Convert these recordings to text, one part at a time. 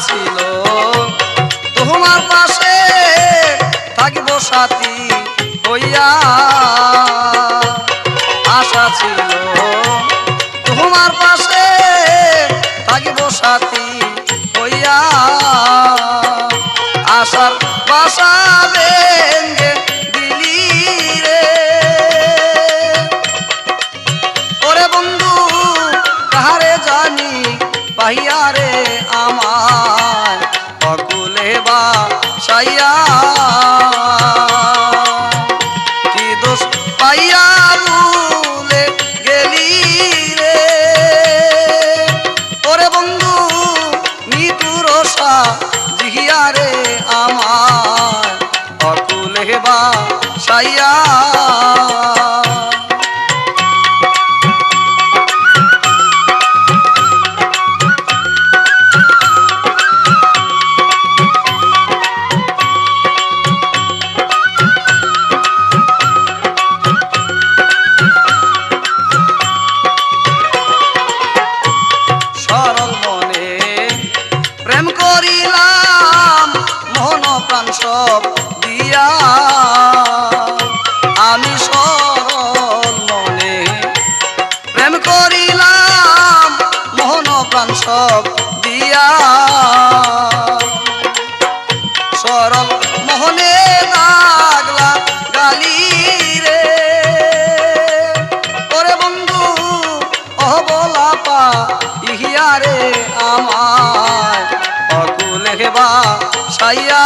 ছিল তোমার পাশে থাকিব সাথী হইয়া, আশা ছিল তোমার পাশে থাকিব সাথী হইয়া, আশার বাসা ভেঙে দিলি রে। ওরে বন্ধু কাহারে জানি পাহিয়া রে আমার অকুলে বাসাইয়া, কি দোষ পাইয়া ভুলে গেলি রে। ওরে বন্ধু মৃত্যুর জিহিয়া রে আমার অকুলে বাসাইয়া। করিলাম মন প্রাণ সব দিয়া, আমি সরল মনে প্রেম করিলাম মন প্রাণ সব দিয়া, সরল মোহনে লাগলা গালি রে। ওরে বন্ধু অবলা পা ইহিয়া রে আমার অকুলে বাসাইয়া,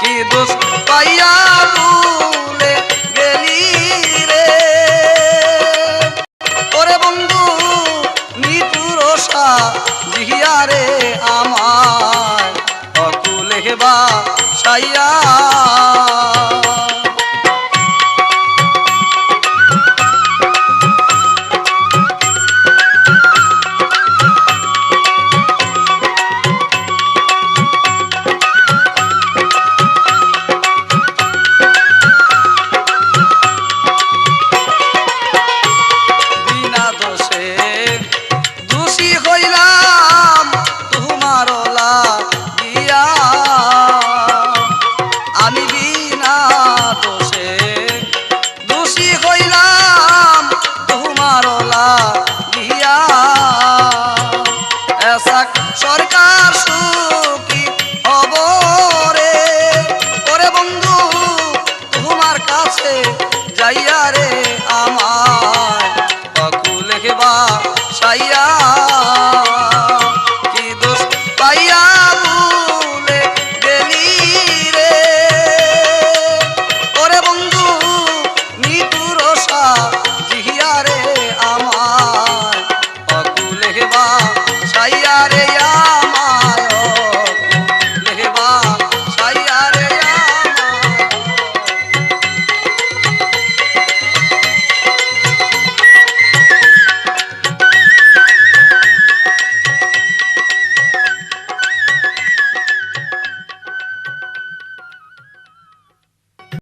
কি দোষ পাইয়া ভুলে গেলি রে। ওরে বন্ধু মৃত্যুর জিহিয়া রে আমার অকুলে বাসাইয়া। আমি বিনা দোষে দোষী হইলাম তোমার লাগিয়া, এসাক সরকার সুখী হব রে। ওরে বন্ধু তোমার কাছে যাইয়া রে